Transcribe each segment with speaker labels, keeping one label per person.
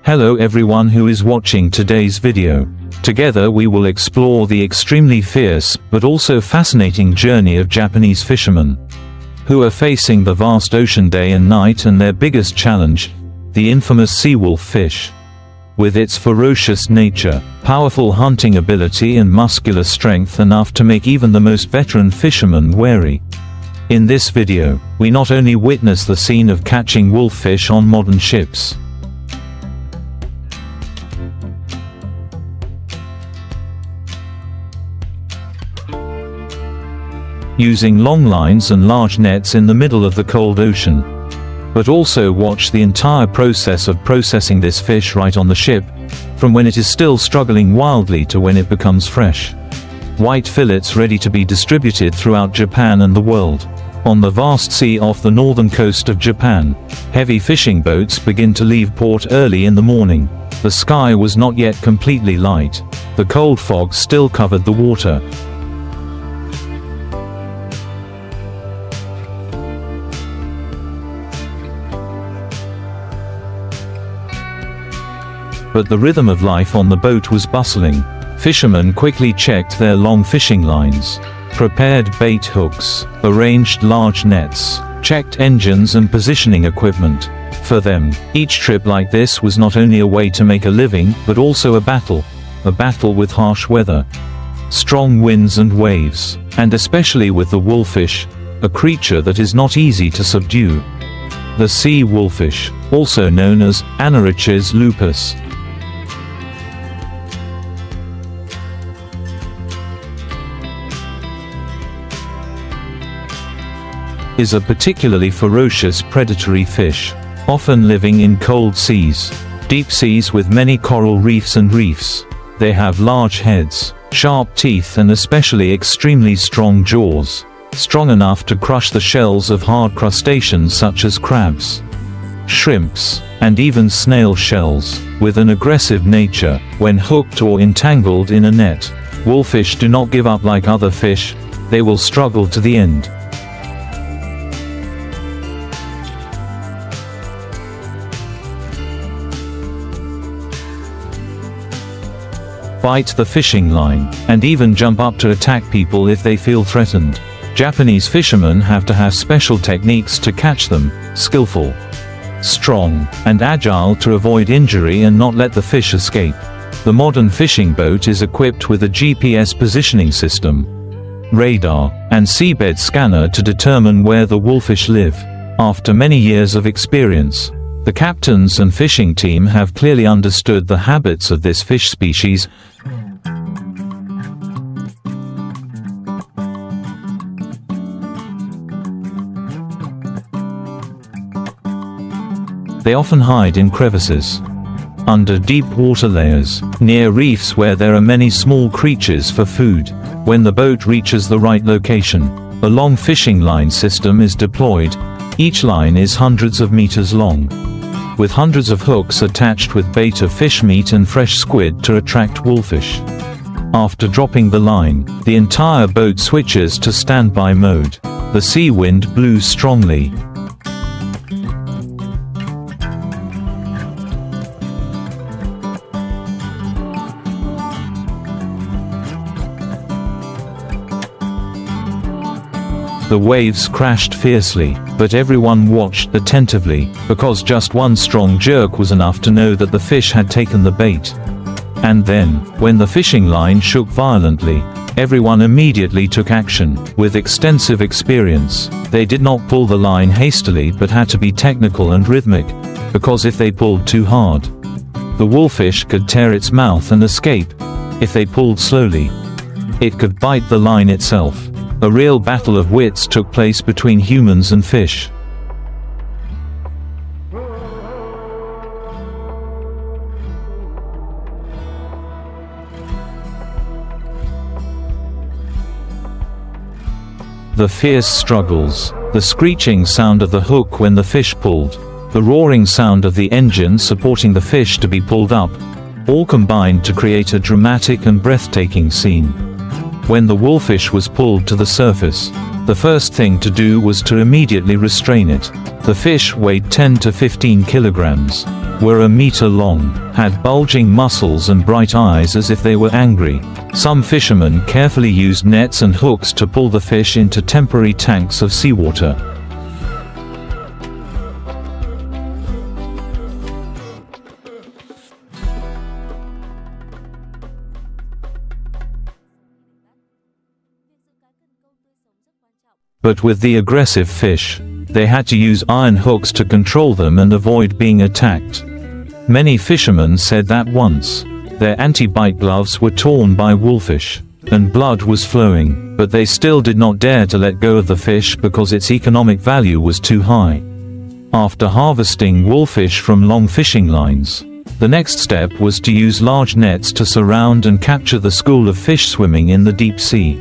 Speaker 1: Hello everyone who is watching today's video. Together we will explore the extremely fierce but also fascinating journey of Japanese fishermen who are facing the vast ocean day and night, and their biggest challenge, the infamous sea wolffish. With its ferocious nature, powerful hunting ability and muscular strength enough to make even the most veteran fisherman wary. In this video, we not only witness the scene of catching wolffish on modern ships, using longlines and large nets in the middle of the cold ocean, but also watch the entire process of processing this fish right on the ship, from when it is still struggling wildly to when it becomes fresh. White fillets ready to be distributed throughout Japan and the world. On the vast sea off the northern coast of Japan, heavy fishing boats begin to leave port early in the morning. The sky was not yet completely light. The cold fog still covered the water. But the rhythm of life on the boat was bustling. Fishermen quickly checked their long fishing lines, prepared bait hooks, arranged large nets, checked engines and positioning equipment. For them, each trip like this was not only a way to make a living, but also a battle with harsh weather, strong winds and waves, and especially with the wolffish, a creature that is not easy to subdue. The sea wolffish, also known as Ferocious lupus, is a particularly ferocious predatory fish, often living in cold seas, deep seas with many coral reefs and reefs. They have large heads, sharp teeth and especially extremely strong jaws, strong enough to crush the shells of hard crustaceans such as crabs, shrimps, and even snail shells. With an aggressive nature, when hooked or entangled in a net, wolffish do not give up like other fish. They will struggle to the end. Bite the fishing line, and even jump up to attack people if they feel threatened. Japanese fishermen have to have special techniques to catch them, skillful, strong, and agile to avoid injury and not let the fish escape. The modern fishing boat is equipped with a GPS positioning system, radar, and seabed scanner to determine where the wolffish live. After many years of experience, the captains and fishing team have clearly understood the habits of this fish species. They often hide in crevices, under deep water layers, near reefs where there are many small creatures for food. When the boat reaches the right location, a long fishing line system is deployed. Each line is hundreds of meters long, with hundreds of hooks attached with bait of fish meat and fresh squid to attract wolffish. After dropping the line, the entire boat switches to standby mode. The sea wind blew strongly. The waves crashed fiercely, but everyone watched attentively, because just one strong jerk was enough to know that the fish had taken the bait. And then, when the fishing line shook violently, everyone immediately took action. With extensive experience, they did not pull the line hastily but had to be technical and rhythmic, because if they pulled too hard, the wolffish could tear its mouth and escape. If they pulled slowly, it could bite the line itself. A real battle of wits took place between humans and fish. The fierce struggles, the screeching sound of the hook when the fish pulled, the roaring sound of the engine supporting the fish to be pulled up, all combined to create a dramatic and breathtaking scene. When the wolfish was pulled to the surface, the first thing to do was to immediately restrain it. The fish weighed 10 to 15 kilograms, were a meter long, had bulging muscles and bright eyes as if they were angry. Some fishermen carefully used nets and hooks to pull the fish into temporary tanks of seawater. But with the aggressive fish, they had to use iron hooks to control them and avoid being attacked. Many fishermen said that once, their anti-bite gloves were torn by wolfish, and blood was flowing, but they still did not dare to let go of the fish because its economic value was too high. After harvesting wolfish from long fishing lines, the next step was to use large nets to surround and capture the school of fish swimming in the deep sea.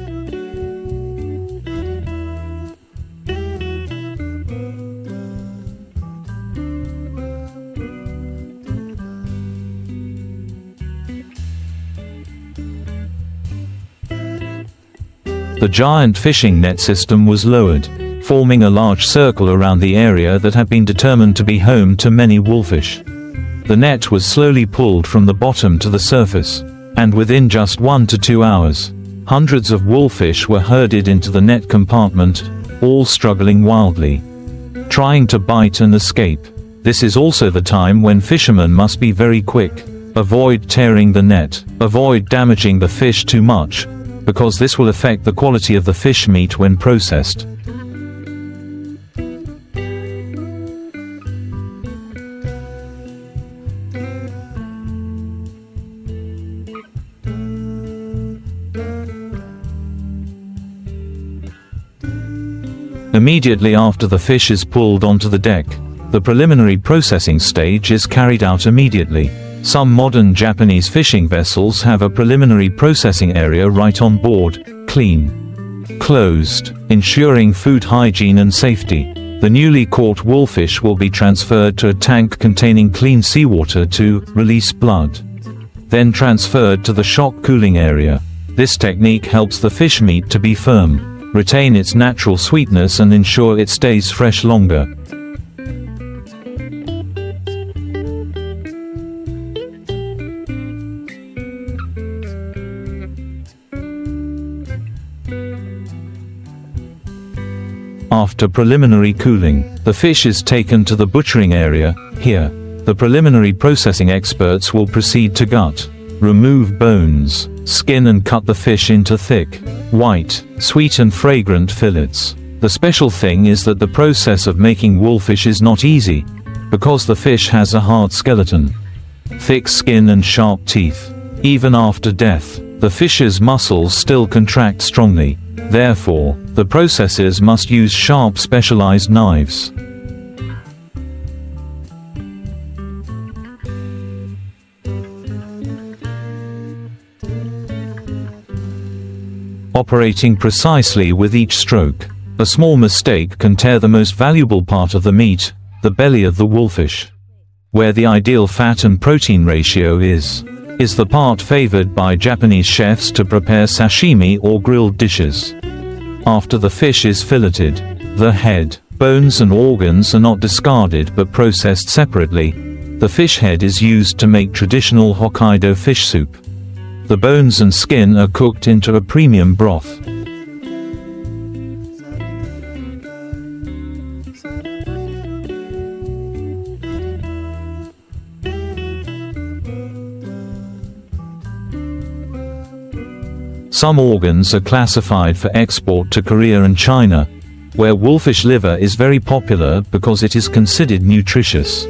Speaker 1: The giant fishing net system was lowered, forming a large circle around the area that had been determined to be home to many wolfish. The net was slowly pulled from the bottom to the surface, and within just 1 to 2 hours, hundreds of wolfish were herded into the net compartment, all struggling wildly, trying to bite and escape. This is also the time when fishermen must be very quick. Avoid tearing the net, avoid damaging the fish too much, because this will affect the quality of the fish meat when processed. Immediately after the fish is pulled onto the deck, the preliminary processing stage is carried out immediately. Some modern Japanese fishing vessels have a preliminary processing area right on board, clean, closed, ensuring food hygiene and safety. The newly caught wolfish will be transferred to a tank containing clean seawater to release blood, then transferred to the shock cooling area. This technique helps the fish meat to be firm, retain its natural sweetness and ensure it stays fresh longer. After preliminary cooling, the fish is taken to the butchering area. Here, the preliminary processing experts will proceed to gut, remove bones, skin and cut the fish into thick, white, sweet and fragrant fillets. The special thing is that the process of making wolfish is not easy, because the fish has a hard skeleton, thick skin and sharp teeth. Even after death, the fish's muscles still contract strongly. Therefore, the processors must use sharp specialized knives. Operating precisely with each stroke. A small mistake can tear the most valuable part of the meat, the belly of the wolfish. Where the ideal fat and protein ratio is the part favored by Japanese chefs to prepare sashimi or grilled dishes. After the fish is filleted, the head, bones and organs are not discarded but processed separately. The fish head is used to make traditional Hokkaido fish soup. The bones and skin are cooked into a premium broth. Some organs are classified for export to Korea and China, where wolfish liver is very popular because it is considered nutritious.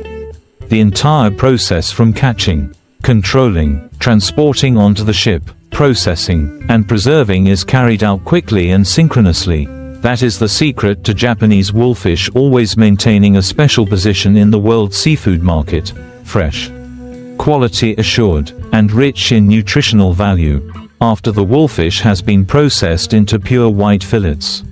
Speaker 1: The entire process from catching, controlling, transporting onto the ship, processing, and preserving is carried out quickly and synchronously. That is the secret to Japanese wolfish always maintaining a special position in the world seafood market: fresh, quality assured, and rich in nutritional value. After the wolfish has been processed into pure white fillets,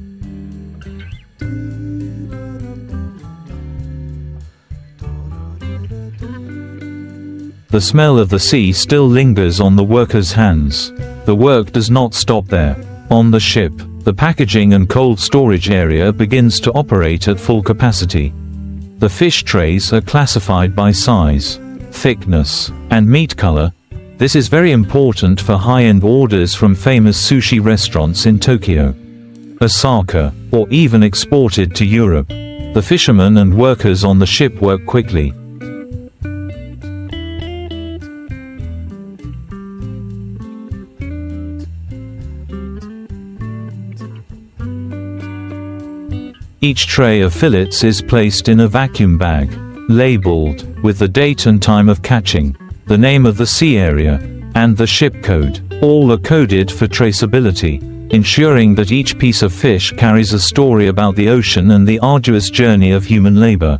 Speaker 1: the smell of the sea still lingers on the workers' hands. The work does not stop there. On the ship, the packaging and cold storage area begins to operate at full capacity. The fish trays are classified by size, thickness, and meat color. This is very important for high-end orders from famous sushi restaurants in Tokyo, Osaka, or even exported to Europe. The fishermen and workers on the ship work quickly. Each tray of fillets is placed in a vacuum bag, labeled with the date and time of catching, the name of the sea area, and the ship code. All are coded for traceability, ensuring that each piece of fish carries a story about the ocean and the arduous journey of human labor.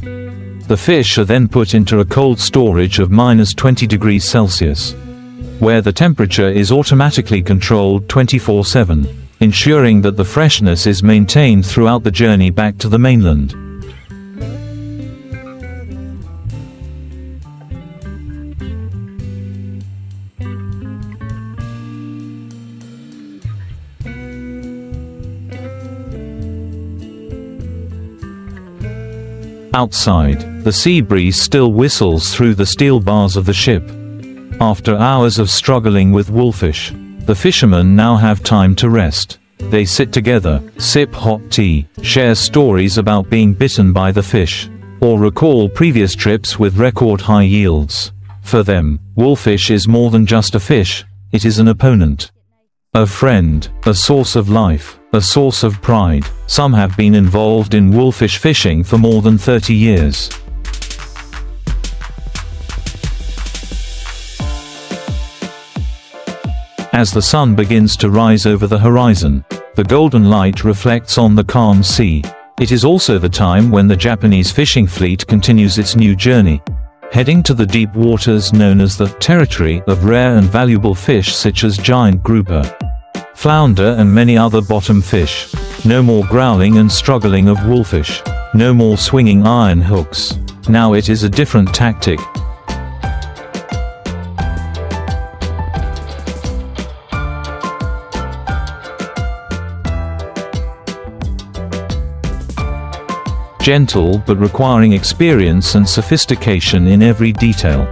Speaker 1: The fish are then put into a cold storage of -20 degrees Celsius, where the temperature is automatically controlled 24/7. Ensuring that the freshness is maintained throughout the journey back to the mainland. Outside, the sea breeze still whistles through the steel bars of the ship. After hours of struggling with wolffish, the fishermen now have time to rest. They sit together, sip hot tea, share stories about being bitten by the fish, or recall previous trips with record high yields. For them, wolffish is more than just a fish, it is an opponent, a friend, a source of life, a source of pride. Some have been involved in wolffish fishing for more than 30 years. As the sun begins to rise over the horizon, the golden light reflects on the calm sea. It is also the time when the Japanese fishing fleet continues its new journey, heading to the deep waters known as the territory of rare and valuable fish such as giant grouper, flounder and many other bottom fish. No more growling and struggling of wolffish. No more swinging iron hooks. Now it is a different tactic. Gentle but requiring experience and sophistication in every detail.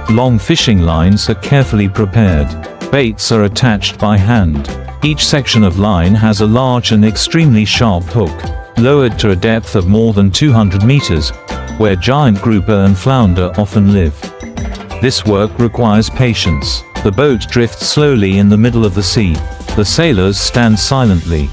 Speaker 1: Long fishing lines are carefully prepared. Baits are attached by hand. Each section of line has a large and extremely sharp hook, lowered to a depth of more than 200 meters, where giant grouper and flounder often live. This work requires patience. The boat drifts slowly in the middle of the sea. The sailors stand silently,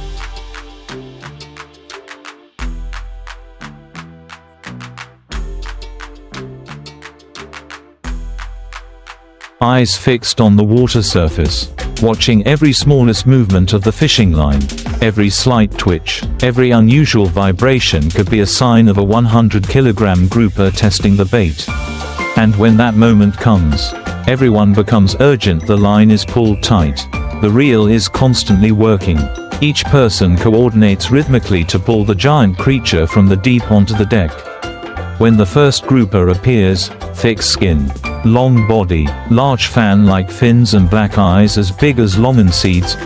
Speaker 1: eyes fixed on the water surface, watching every smallest movement of the fishing line. Every slight twitch, every unusual vibration could be a sign of a 100-kilogram grouper testing the bait. And when that moment comes, everyone becomes urgent. The line is pulled tight. The reel is constantly working. Each person coordinates rhythmically to pull the giant creature from the deep onto the deck. When the first grouper appears, thick skin, long body, large fan-like fins and black eyes as big as lemon seeds.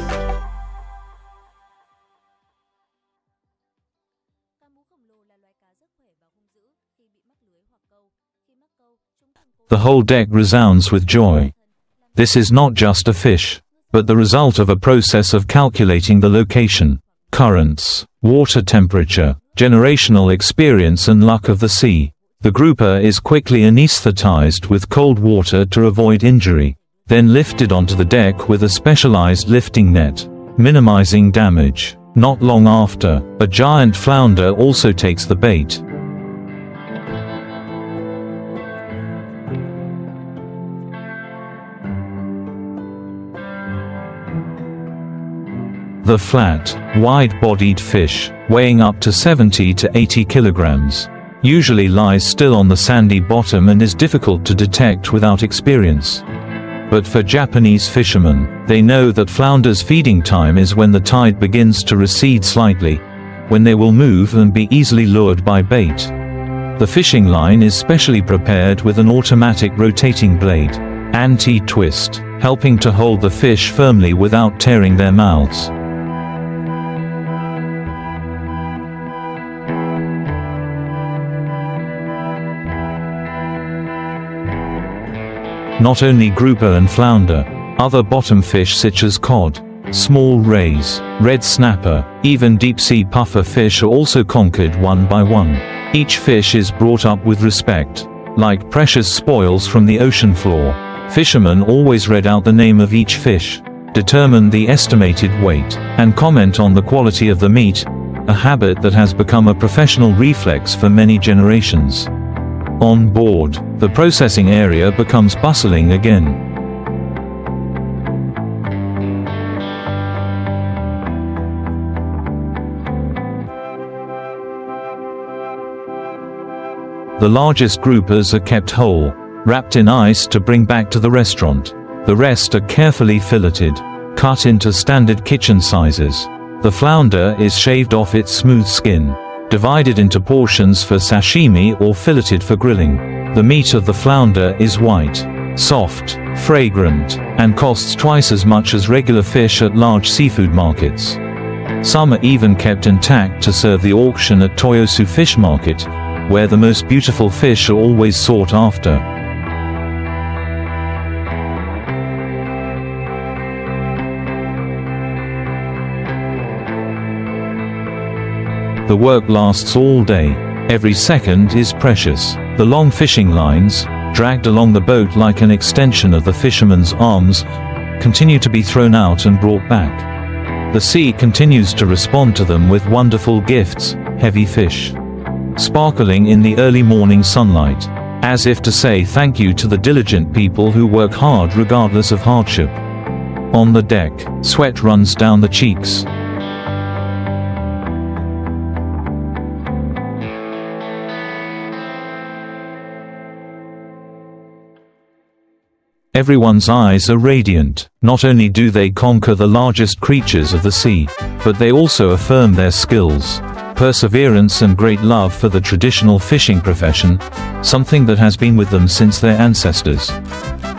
Speaker 1: The whole deck resounds with joy. This is not just a fish, but the result of a process of calculating the location, currents, water temperature, generational experience and luck of the sea. The grouper is quickly anesthetized with cold water to avoid injury, then lifted onto the deck with a specialized lifting net, minimizing damage. Not long after, a giant flounder also takes the bait. The flat, wide-bodied fish, weighing up to 70 to 80 kilograms, usually lies still on the sandy bottom and is difficult to detect without experience. But for Japanese fishermen, they know that flounder's feeding time is when the tide begins to recede slightly, when they will move and be easily lured by bait. The fishing line is specially prepared with an automatic rotating blade, anti-twist, helping to hold the fish firmly without tearing their mouths. not only grouper and flounder, other bottom fish such as cod, small rays, red snapper, even deep-sea puffer fish are also conquered one by one. Each fish is brought up with respect, like precious spoils from the ocean floor. Fishermen always read out the name of each fish, determine the estimated weight, and comment on the quality of the meat, a habit that has become a professional reflex for many generations. On board, the processing area becomes bustling again. The largest groupers are kept whole, wrapped in ice to bring back to the restaurant. The rest are carefully filleted, cut into standard kitchen sizes. The flounder is shaved off its smooth skin, divided into portions for sashimi or filleted for grilling. The meat of the flounder is white, soft, fragrant, and costs twice as much as regular fish at large seafood markets. Some are even kept intact to serve the auction at Toyosu Fish Market, where the most beautiful fish are always sought after. The work lasts all day. Every second is precious. The long fishing lines, dragged along the boat like an extension of the fisherman's arms, continue to be thrown out and brought back. The sea continues to respond to them with wonderful gifts, heavy fish, sparkling in the early morning sunlight, as if to say thank you to the diligent people who work hard regardless of hardship. On the deck, sweat runs down the cheeks. Everyone's eyes are radiant. Not only do they conquer the largest creatures of the sea, but they also affirm their skills, perseverance and great love for the traditional fishing profession, something that has been with them since their ancestors,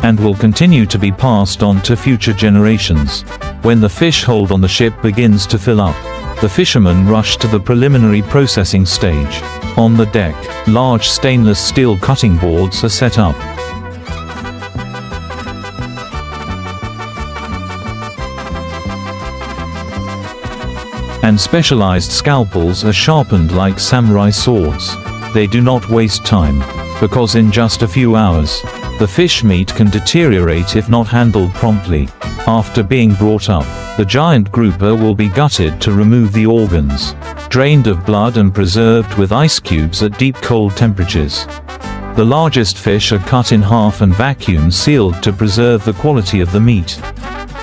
Speaker 1: and will continue to be passed on to future generations. When the fish hold on the ship begins to fill up, the fishermen rush to the preliminary processing stage. On the deck, large stainless steel cutting boards are set up. And specialized scalpels are sharpened like samurai swords. They do not waste time, because in just a few hours, the fish meat can deteriorate if not handled promptly. After being brought up, the giant grouper will be gutted to remove the organs, drained of blood and preserved with ice cubes at deep cold temperatures. The largest fish are cut in half and vacuum sealed to preserve the quality of the meat.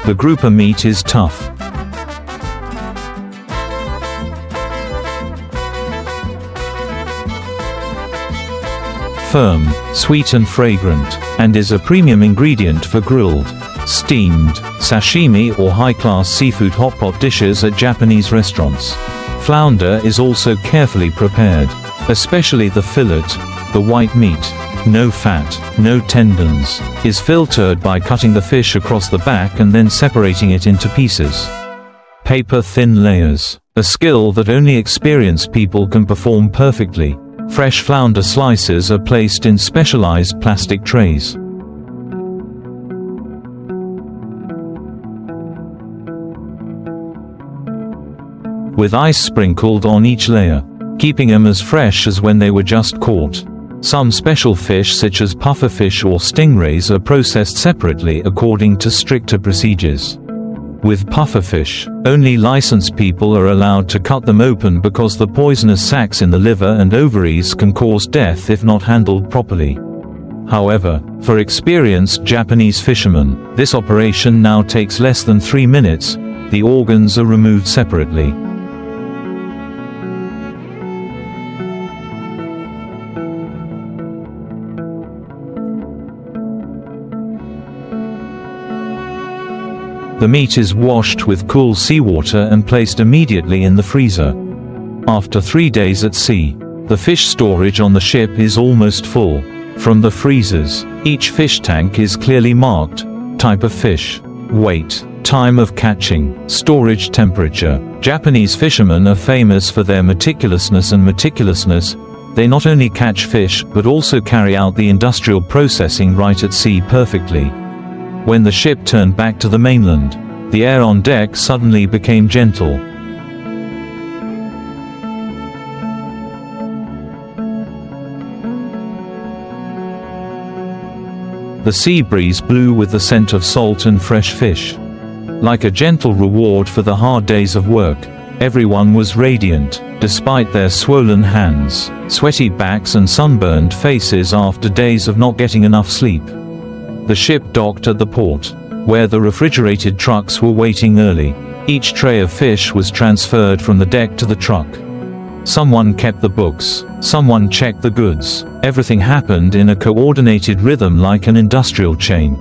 Speaker 1: The grouper meat is tough, firm, sweet and fragrant, and is a premium ingredient for grilled, steamed, sashimi or high-class seafood hotpot dishes at Japanese restaurants. Flounder is also carefully prepared, especially the fillet, the white meat, no fat, no tendons, is filtered by cutting the fish across the back and then separating it into pieces. Paper-thin layers, a skill that only experienced people can perform perfectly. Fresh flounder slices are placed in specialized plastic trays. With ice sprinkled on each layer, keeping them as fresh as when they were just caught. Some special fish such as pufferfish or stingrays are processed separately according to stricter procedures. With pufferfish, only licensed people are allowed to cut them open because the poisonous sacs in the liver and ovaries can cause death if not handled properly. However, for experienced Japanese fishermen, this operation now takes less than 3 minutes. The organs are removed separately. The meat is washed with cool seawater and placed immediately in the freezer. After 3 days at sea, the fish storage on the ship is almost full. From the freezers, each fish tank is clearly marked: type of fish, weight, time of catching, storage temperature. Japanese fishermen are famous for their meticulousness. They not only catch fish but also carry out the industrial processing right at sea perfectly. When the ship turned back to the mainland, the air on deck suddenly became gentle. The sea breeze blew with the scent of salt and fresh fish. Like a gentle reward for the hard days of work, everyone was radiant, despite their swollen hands, sweaty backs and sunburned faces after days of not getting enough sleep. The ship docked at the port, where the refrigerated trucks were waiting early. Each tray of fish was transferred from the deck to the truck. Someone kept the books, someone checked the goods. Everything happened in a coordinated rhythm like an industrial chain.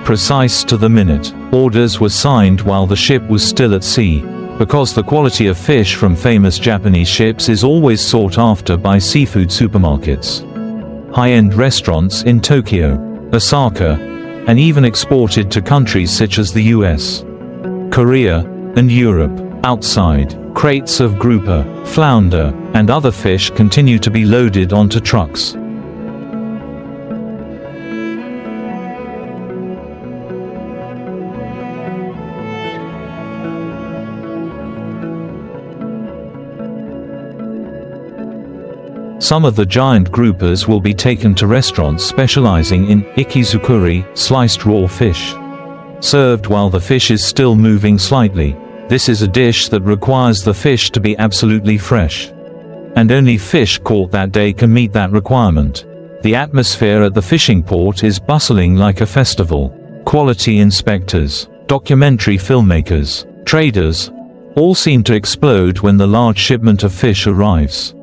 Speaker 1: Precise to the minute, orders were signed while the ship was still at sea, because the quality of fish from famous Japanese ships is always sought after by seafood supermarkets, high-end restaurants in Tokyo, Osaka, and even exported to countries such as the US, Korea, and Europe. Outside, crates of grouper, flounder, and other fish continue to be loaded onto trucks. Some of the giant groupers will be taken to restaurants specializing in ikizukuri, sliced raw fish. Served while the fish is still moving slightly, this is a dish that requires the fish to be absolutely fresh. And only fish caught that day can meet that requirement. The atmosphere at the fishing port is bustling like a festival. Quality inspectors, documentary filmmakers, traders, all seem to explode when the large shipment of fish arrives.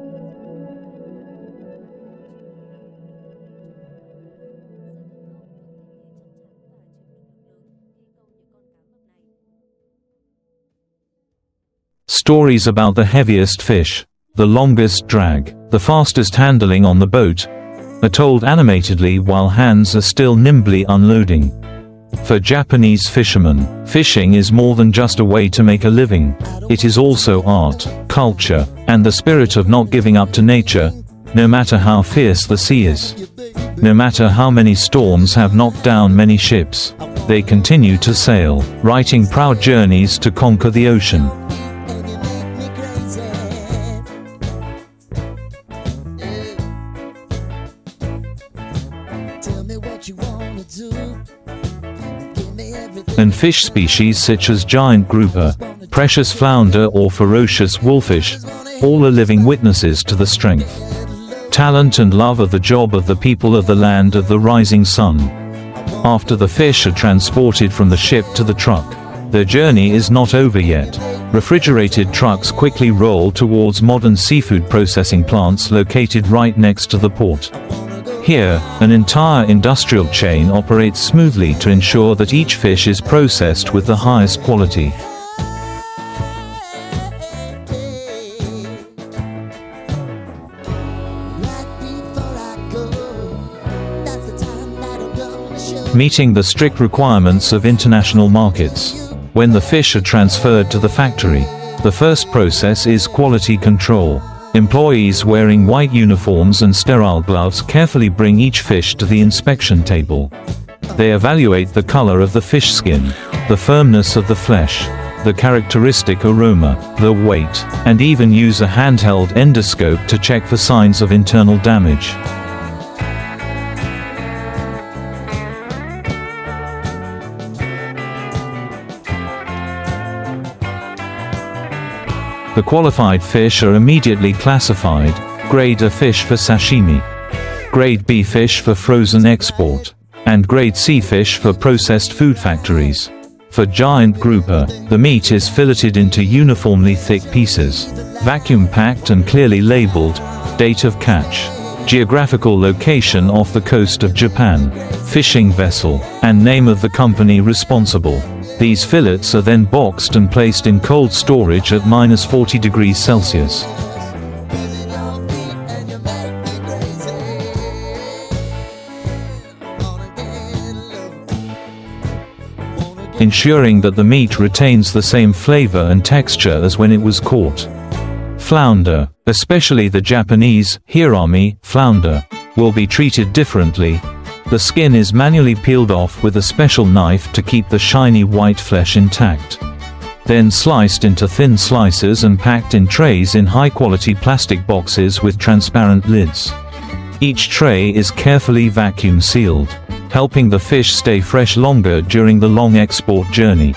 Speaker 1: Stories about the heaviest fish, the longest drag, the fastest handling on the boat, are told animatedly while hands are still nimbly unloading. For Japanese fishermen, fishing is more than just a way to make a living. It is also art, culture, and the spirit of not giving up to nature, no matter how fierce the sea is. No matter how many storms have knocked down many ships, they continue to sail, writing proud journeys to conquer the ocean. And fish species such as giant grouper, precious flounder or ferocious wolffish, all are living witnesses to the strength, talent and love of the job of the people of the land of the rising sun. After the fish are transported from the ship to the truck, their journey is not over yet. Refrigerated trucks quickly roll towards modern seafood processing plants located right next to the port. Here, an entire industrial chain operates smoothly to ensure that each fish is processed with the highest quality. Meeting the strict requirements of international markets. When the fish are transferred to the factory, the first process is quality control. Employees wearing white uniforms and sterile gloves carefully bring each fish to the inspection table. They evaluate the color of the fish skin, the firmness of the flesh, the characteristic aroma, the weight, and even use a handheld endoscope to check for signs of internal damage. The qualified fish are immediately classified: Grade A fish for sashimi, Grade B fish for frozen export, and Grade C fish for processed food factories. For giant grouper, the meat is filleted into uniformly thick pieces, vacuum-packed and clearly labeled, date of catch, geographical location off the coast of Japan, fishing vessel, and name of the company responsible. These fillets are then boxed and placed in cold storage at -40 degrees Celsius. ensuring that the meat retains the same flavor and texture as when it was caught. Flounder, especially the Japanese hirame flounder, will be treated differently. The skin is manually peeled off with a special knife to keep the shiny white flesh intact. Then sliced into thin slices and packed in trays in high-quality plastic boxes with transparent lids. Each tray is carefully vacuum sealed, helping the fish stay fresh longer during the long export journey.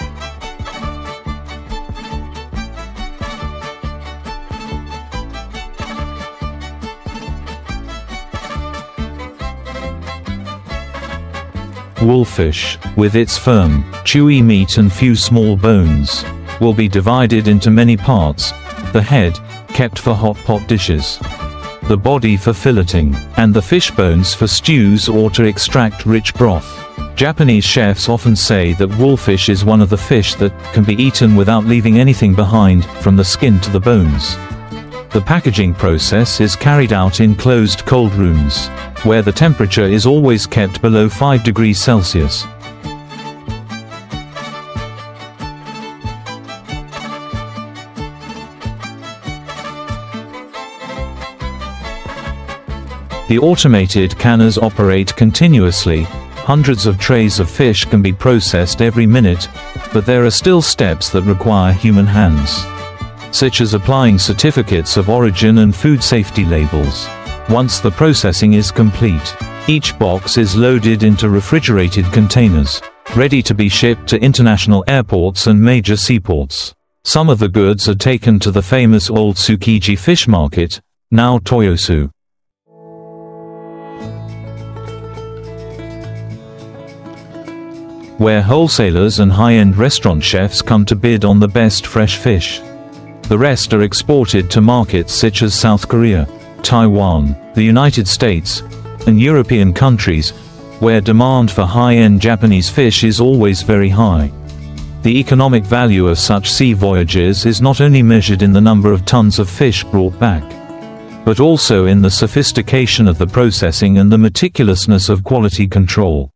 Speaker 1: Wolffish, with its firm, chewy meat and few small bones, will be divided into many parts: the head, kept for hot pot dishes, the body for filleting, and the fish bones for stews or to extract rich broth. Japanese chefs often say that wolffish is one of the fish that can be eaten without leaving anything behind, from the skin to the bones. The packaging process is carried out in closed cold rooms, where the temperature is always kept below 5 degrees Celsius. The automated canners operate continuously. Hundreds of trays of fish can be processed every minute, but there are still steps that require human hands, such as applying certificates of origin and food safety labels. Once the processing is complete, each box is loaded into refrigerated containers, ready to be shipped to international airports and major seaports. Some of the goods are taken to the famous old Tsukiji fish market, now Toyosu, where wholesalers and high-end restaurant chefs come to bid on the best fresh fish. The rest are exported to markets such as South Korea, Taiwan, the United States, and European countries, where demand for high-end Japanese fish is always very high. The economic value of such sea voyages is not only measured in the number of tons of fish brought back, but also in the sophistication of the processing and the meticulousness of quality control.